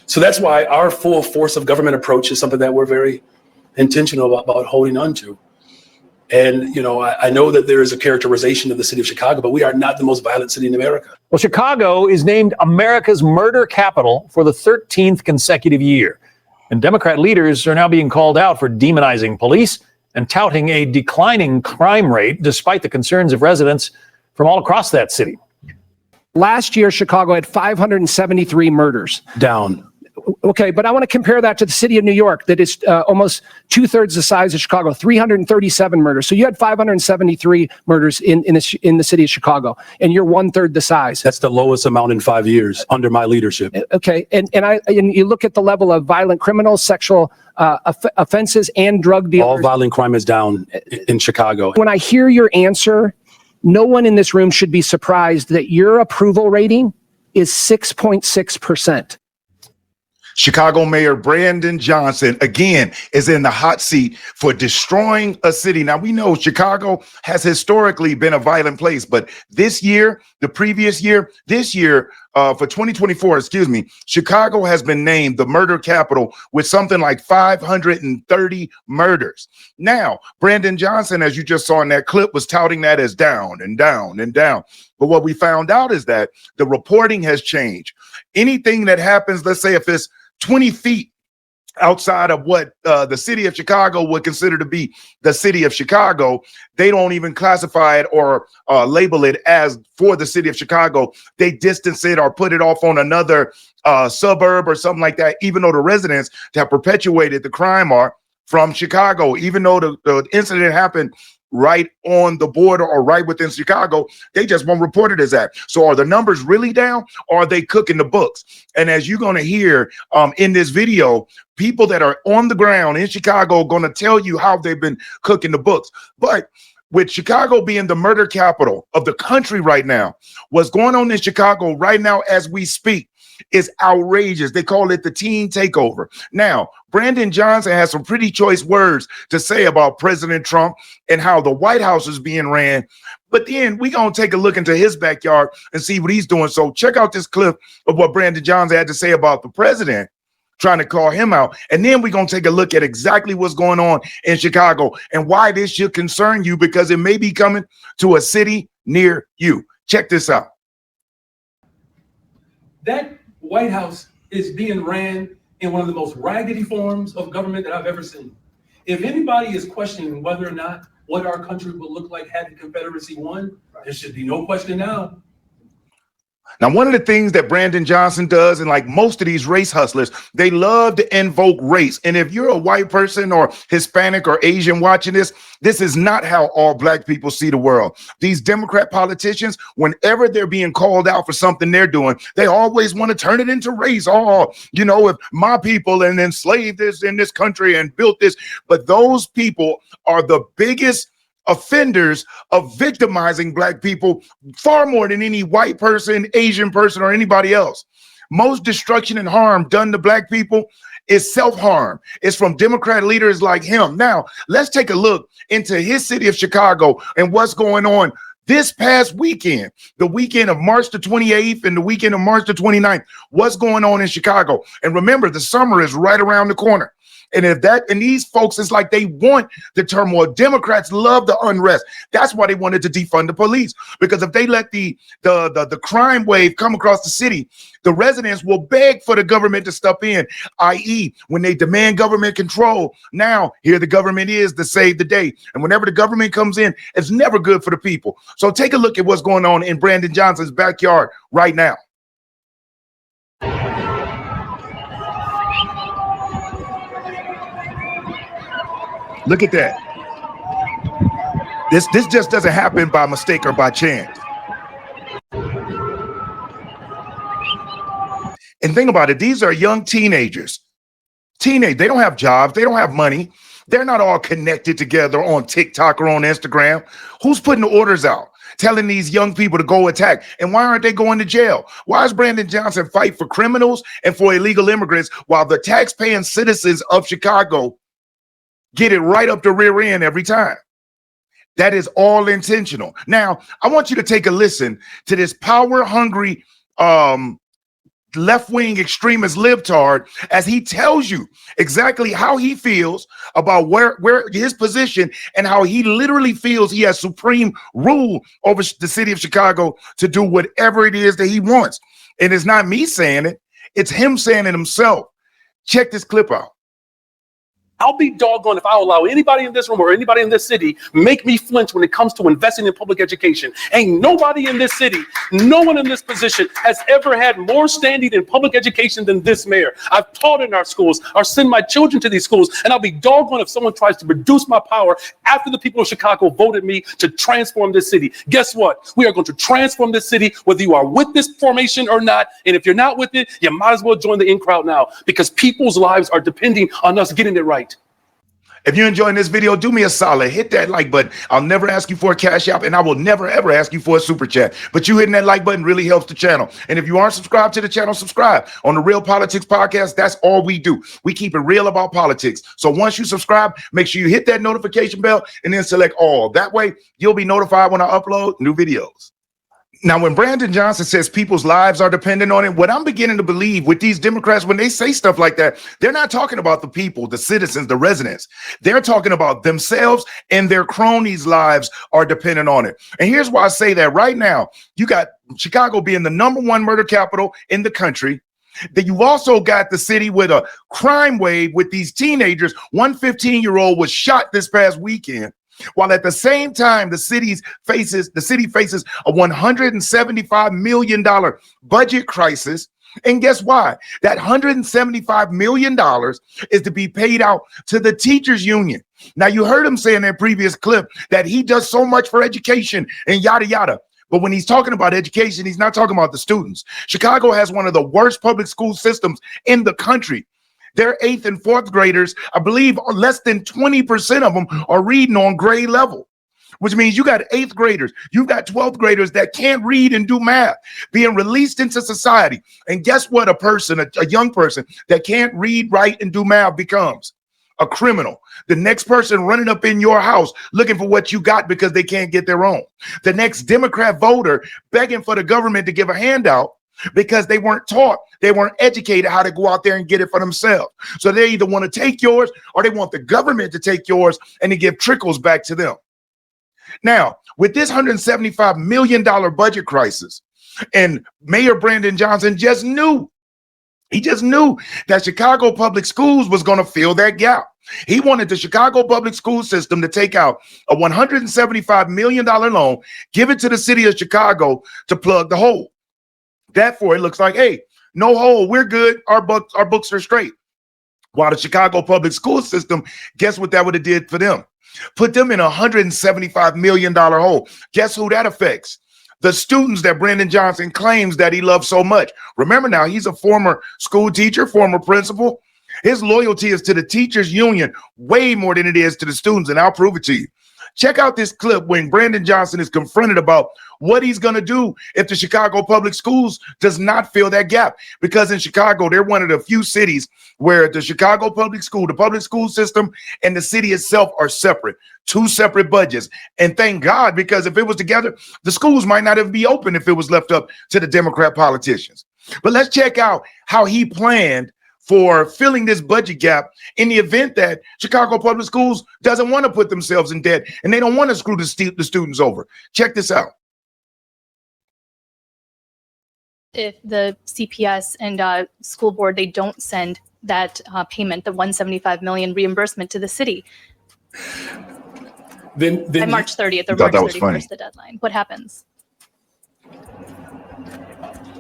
So that's why our full force of government approach is something that we're very intentional about holding on to. And, I know that there is a characterization of the city of Chicago, but we are not the most violent city in America. Well, Chicago is named America's murder capital for the 13th consecutive year. And Democrat leaders are now being called out for demonizing police and touting a declining crime rate, despite the concerns of residents from all across that city. Last year, Chicago had 573 murders. Down. Okay, but I want to compare that to the city of New York that is almost 2/3 the size of Chicago, 337 murders. So you had 573 murders in the city of Chicago, and you're 1/3 the size. That's the lowest amount in 5 years under my leadership. Okay, and you look at the level of violent criminals, sexual offenses, and drug dealers. All violent crime is down in Chicago. When I hear your answer, no one in this room should be surprised that your approval rating is 6.6%. Chicago Mayor Brandon Johnson, again, is in the hot seat for destroying a city. Now, we know Chicago has historically been a violent place, but this year, the previous year, this year, for 2024, Chicago has been named the murder capital with something like 530 murders. Now, Brandon Johnson, as you just saw in that clip, was touting that as down and down and down. But what we found out is that the reporting has changed. Anything that happens, let's say if it's 20 feet outside of what the city of Chicago would consider to be the city of Chicago, they don't even classify it or label it as for the city of Chicago. They distance it or put it off on another suburb or something like that, even though the residents that have perpetuated the crime are from Chicago, even though the incident happened right on the border or right within Chicago, they just won't report it as that. So are the numbers really down, or are they cooking the books? And as you're going to hear in this video, people that are on the ground in Chicago are going to tell you how they've been cooking the books. But with Chicago being the murder capital of the country right now, what's going on in Chicago right now as we speak is outrageous. They call it the teen takeover. Now, Brandon Johnson has some pretty choice words to say about President Trump and how the White House is being ran. But then we're going to take a look into his backyard and see what he's doing. So check out this clip of what Brandon Johnson had to say about the president trying to call him out. And then we're going to take a look at exactly what's going on in Chicago and why this should concern you, because it may be coming to a city near you. Check this out. That White House is being ran in one of the most raggedy forms of government that I've ever seen. If anybody is questioning whether or not what our country would look like had the Confederacy won, there should be no question now. Now, one of the things that Brandon Johnson does, and like most of these race hustlers, they love to invoke race. And if you're a white person or Hispanic or Asian watching this, this is not how all black people see the world. These Democrat politicians, whenever they're being called out for something they're doing, they always want to turn it into race. Oh, if my people and enslaved this in this country and built this. But those people are the biggest offenders of victimizing black people far more than any white person, Asian person, or anybody else. Most destruction and harm done to black people is self-harm. It's from Democrat leaders like him. Now, let's take a look into his city of Chicago and what's going on this past weekend, the weekend of March the 28th and the weekend of March the 29th. What's going on in Chicago? And remember, the summer is right around the corner. And these folks, it's like they want the turmoil. Democrats love the unrest. That's why they wanted to defund the police, because if they let the crime wave come across the city, the residents will beg for the government to step in, i.e. when they demand government control. Now, here the government is to save the day. And whenever the government comes in, it's never good for the people. So take a look at what's going on in Brandon Johnson's backyard right now. Look at that. This just doesn't happen by mistake or by chance. And think about it. These are young teenagers. They don't have jobs. They don't have money. They're not all connected together on TikTok or on Instagram. Who's putting the orders out, telling these young people to go attack? And why aren't they going to jail? Why is Brandon Johnson fight for criminals and for illegal immigrants while the tax-paying citizens of Chicago get it right up the rear end every time? That is all intentional. Now, I want you to take a listen to this power-hungry left-wing extremist libtard as he tells you exactly how he feels about where his position and how he literally feels he has supreme rule over the city of Chicago to do whatever it is that he wants. And it's not me saying it, it's him saying it himself. Check this clip out. I'll be doggone if I allow anybody in this room or anybody in this city make me flinch when it comes to investing in public education. Ain't nobody in this city, no one in this position has ever had more standing in public education than this mayor. I've taught in our schools, or send my children to these schools, and I'll be doggone if someone tries to reduce my power after the people of Chicago voted me to transform this city. Guess what? We are going to transform this city, whether you are with this formation or not. And if you're not with it, you might as well join the in crowd now, because people's lives are depending on us getting it right. If you're enjoying this video, do me a solid, hit that like button. I'll never ask you for a cash app, and I will never ever ask you for a super chat, but you hitting that like button really helps the channel. And if you aren't subscribed to the channel, subscribe. On the Real Politics Podcast, that's all we do. We keep it real about politics. So once you subscribe, make sure you hit that notification bell and then select all. That way you'll be notified when I upload new videos. Now, when Brandon Johnson says people's lives are dependent on it, what I'm beginning to believe with these Democrats, when they say stuff like that, they're not talking about the people, the citizens, the residents. They're talking about themselves, and their cronies' lives are dependent on it. And here's why I say that right now. You got Chicago being the #1 murder capital in the country. That you've also got the city with a crime wave with these teenagers. One 15-year-old was shot this past weekend. While at the same time, the city faces a $175 million budget crisis. And guess why? That $175 million is to be paid out to the teachers union. Now, you heard him say in that previous clip that he does so much for education and yada, yada. But when he's talking about education, he's not talking about the students. Chicago has one of the worst public school systems in the country. Their 8th and 4th graders, I believe less than 20% of them are reading on grade level, which means you got 8th graders, you've got 12th graders that can't read and do math being released into society. And guess what? A young person that can't read, write, and do math becomes a criminal. The next person running up in your house looking for what you got because they can't get their own. The next Democrat voter begging for the government to give a handout because they weren't taught, they weren't educated how to go out there and get it for themselves. So they either want to take yours or they want the government to take yours and to give trickles back to them. Now, with this $175 million budget crisis, and Mayor Brandon Johnson just knew that Chicago Public Schools was going to fill that gap. He wanted the Chicago public school system to take out a $175 million loan, give it to the city of Chicago to plug the hole. Therefore, it looks like, hey, no hole, we're good. Our books are straight. While the Chicago public school system, guess what that would have did for them? Put them in a $175 million hole. Guess who that affects? The students that Brandon Johnson claims that he loves so much. Remember now, he's a former school teacher, former principal. His loyalty is to the teachers union way more than it is to the students, and I'll prove it to you. Check out this clip when Brandon Johnson is confronted about what he's going to do if the Chicago public schools does not fill that gap. Because in Chicago, they're one of the few cities where the Chicago public school system and the city itself are separate, 2 separate budgets. And thank God, because if it was together, the schools might not even be open if it was left up to the Democrat politicians. But let's check out how he planned for filling this budget gap in the event that Chicago Public Schools doesn't want to put themselves in debt and they don't want to screw the students over. Check this out. If the CPS and school board, they don't send that payment, the $175 million reimbursement to the city. Then By March 30th or thought March that was 31st, funny. the deadline. What happens?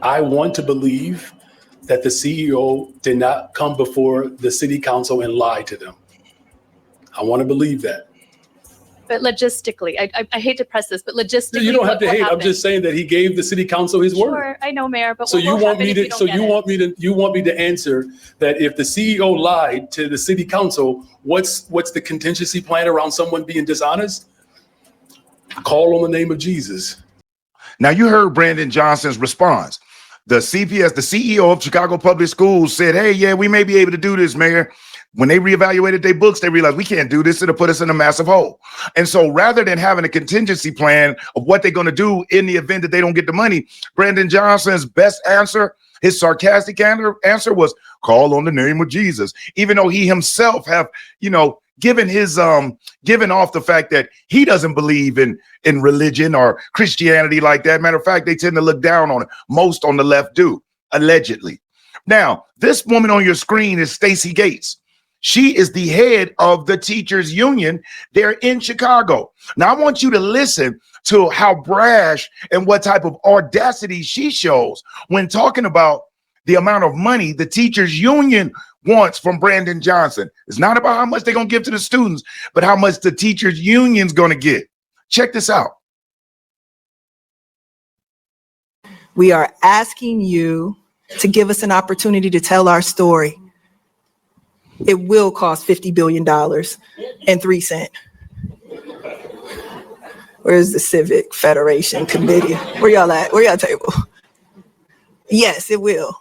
I want to believe that the CEO did not come before the city council and lie to them. I want to believe that. But logistically, I hate to press this, but logistically, You don't have to what hate. I'm happened? just saying that he gave the city council his word. Sure, I know, Mayor, but So what you will want happen me if to? we don't So get you it? want me to answer that if the CEO lied to the city council, what's the contingency plan around someone being dishonest? Call on the name of Jesus. Now, you heard Brandon Johnson's response. The CPS, the CEO of Chicago Public Schools said, hey, yeah, we may be able to do this, Mayor. When they reevaluated their books, they realized we can't do this. It'll put us in a massive hole. And so rather than having a contingency plan of what they're going to do in the event that they don't get the money, Brandon Johnson's best answer His sarcastic answer was, call on the name of Jesus, even though he himself have, given off the fact that he doesn't believe in religion or Christianity like that. Matter of fact, they tend to look down on it. Most on the left do, allegedly. Now, this woman on your screen is Stacey Gates. She is the head of the teachers union there in Chicago. Now, I want you to listen to how brash and what type of audacity she shows when talking about the amount of money the teachers union wants from Brandon Johnson. It's not about how much they're going to give to the students, but how much the teachers union's going to get. Check this out. We are asking you to give us an opportunity to tell our story. It will cost $50 billion and 3 cents. Where's the Civic Federation Committee? Where y'all at? Where y'all table? Yes, it will.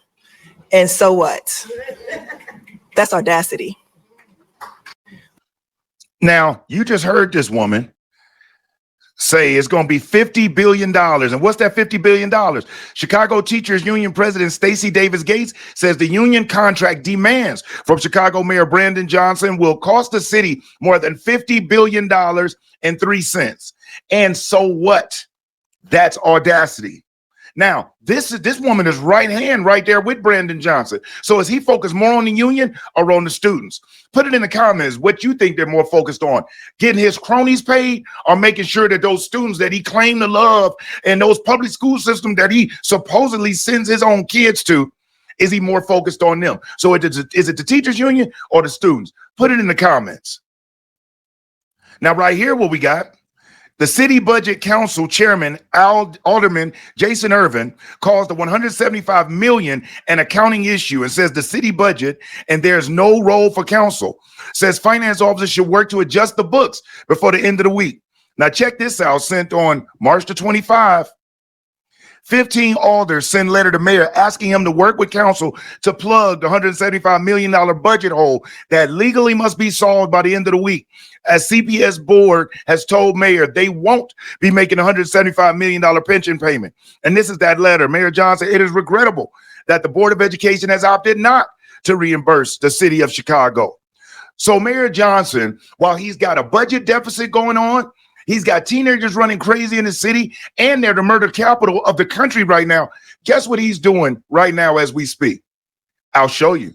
And so what? That's audacity. Now, you just heard this woman say it's going to be $50 billion. And what's that $50 billion? Chicago Teachers Union President Stacey Davis Gates says the union contract demands from Chicago Mayor Brandon Johnson will cost the city more than $50 billion and 3 cents. And so what? That's audacity. Now, this woman is right hand right there with Brandon Johnson. So is he focused more on the union or on the students? Put it in the comments what you think they're more focused on, getting his cronies paid or making sure that those students that he claimed to love and those public school systems that he supposedly sends his own kids to, is he more focused on them? So is it the teachers union or the students? Put it in the comments. Now, right here, what we got. The City Budget Council Chairman Alderman Jason Irvin calls the $175 million an accounting issue and says the city budget and there's no role for council. Says finance officers should work to adjust the books before the end of the week. Now check this out, sent on March the 25. 15 alders send letter to mayor asking him to work with council to plug the $175 million budget hole that legally must be solved by the end of the week. As CPS board has told mayor, they won't be making $175 million pension payment. And this is that letter. Mayor Johnson, it is regrettable that the Board of Education has opted not to reimburse the city of Chicago. So Mayor Johnson, while he's got a budget deficit going on, he's got teenagers running crazy in the city, and they're the murder capital of the country right now. Guess what he's doing right now as we speak? I'll show you.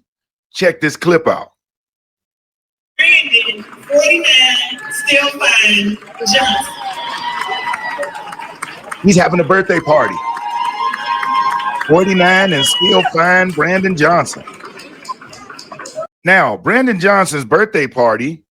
Check this clip out. Brandon, 49, still fine, Johnson. He's having a birthday party. 49 and still fine Brandon Johnson. Now, Brandon Johnson's birthday party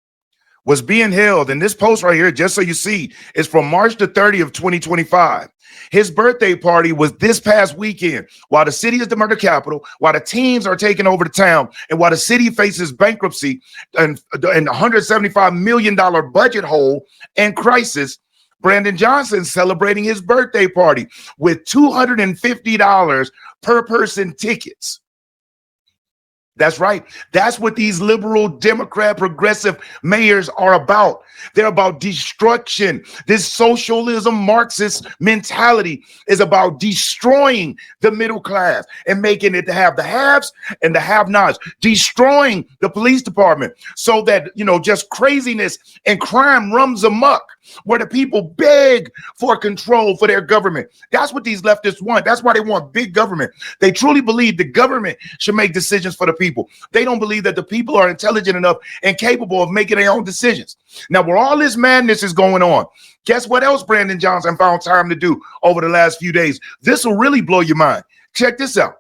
was being held, and this post right here, just so you see, is from March the 30th, 2025. His birthday party was this past weekend, while the city is the murder capital, while the teens are taking over the town, and while the city faces bankruptcy and $175 million budget hole and crisis. Brandon Johnson celebrating his birthday party with $250 per person tickets. That's right. That's what these liberal, Democrat, progressive mayors are about. They're about destruction. This socialism, Marxist mentality is about destroying the middle class and making it to have the haves and the have-nots, destroying the police department so that, just craziness and crime runs amok, where the people beg for control for their government. That's what these leftists want. That's why they want big government. They truly believe the government should make decisions for the people. They don't believe that the people are intelligent enough and capable of making their own decisions. Now, where all this madness is going on, guess what else Brandon Johnson found time to do over the last few days? This will really blow your mind. Check this out.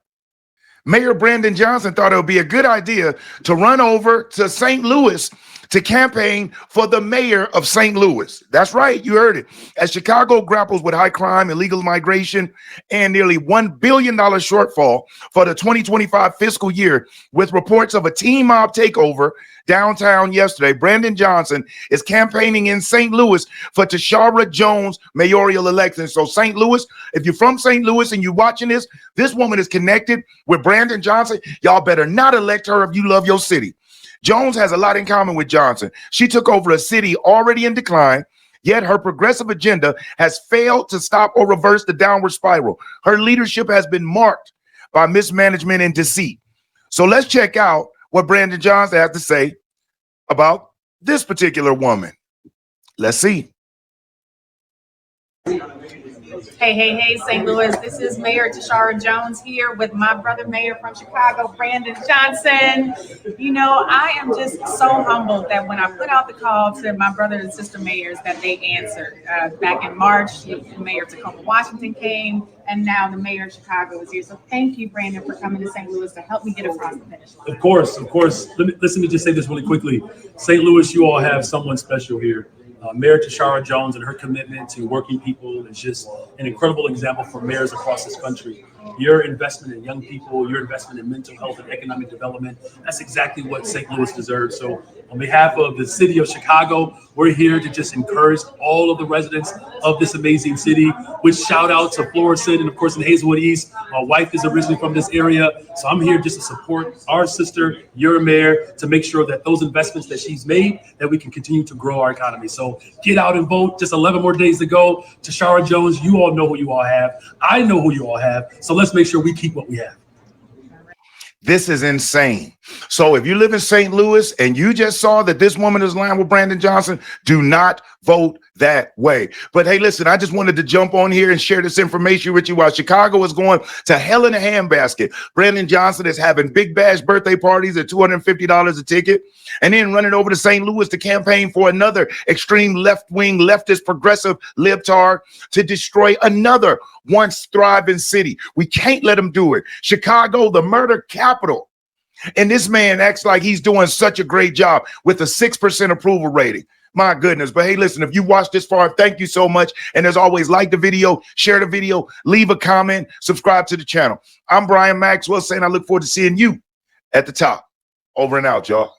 Mayor Brandon Johnson thought it would be a good idea to run over to St. Louis to campaign for the mayor of St. Louis. That's right, you heard it. As Chicago grapples with high crime, illegal migration, and nearly $1 billion shortfall for the 2025 fiscal year, with reports of a teen mob takeover downtown yesterday, Brandon Johnson is campaigning in St. Louis for Tashara Jones mayoral election. So St. Louis, if you're from St. Louis and you're watching this woman is connected with Brandon Johnson. Y'all better not elect her if you love your city. Jones has a lot in common with Johnson. She took over a city already in decline, yet her progressive agenda has failed to stop or reverse the downward spiral. Her leadership has been marked by mismanagement and deceit. So let's check out what Brandon Johnson has to say about this particular woman. Let's see. Hey, St. Louis. This is Mayor Tashara Jones here with my brother, Mayor from Chicago, Brandon Johnson. You know, I am just so humbled that when I put out the call to my brother and sister mayors that they answered. Back in March, the Mayor of Tacoma, Washington came, and now the Mayor of Chicago is here. So thank you, Brandon, for coming to St. Louis to help me get across the finish line. Of course. Let me just say this really quickly. St. Louis, you all have someone special here. Mayor Tashara Jones and her commitment to working people is just an incredible example for mayors across this country. Your investment in young people, your investment in mental health and economic development, that's exactly what St. Louis deserves. So on behalf of the city of Chicago, we're here to just encourage all of the residents of this amazing city, which shout out to Florissant and of course in Hazelwood East. My wife is originally from this area. So I'm here just to support our sister, your mayor, to make sure that those investments that she's made, that we can continue to grow our economy. So get out and vote. Just 11 more days to go. Tashara Jones, you all know who you all have. I know who you all have. So let's make sure we keep what we have. This is insane. So if you live in St. Louis and you just saw that this woman is lying with Brandon Johnson, do not vote that way. But hey, listen, I just wanted to jump on here and share this information with you while Chicago is going to hell in a handbasket. Brandon Johnson is having big bash birthday parties at $250 a ticket and then running over to St. Louis to campaign for another extreme left-wing, leftist, progressive libtard to destroy another once thriving city. We can't let him do it. Chicago, the murder capital. And this man acts like he's doing such a great job with a 6% approval rating. My goodness. But hey, listen, if you watched this far, thank you so much. And as always, like the video, share the video, leave a comment, subscribe to the channel. I'm Brian Maxwell saying I look forward to seeing you at the top. Over and out, y'all.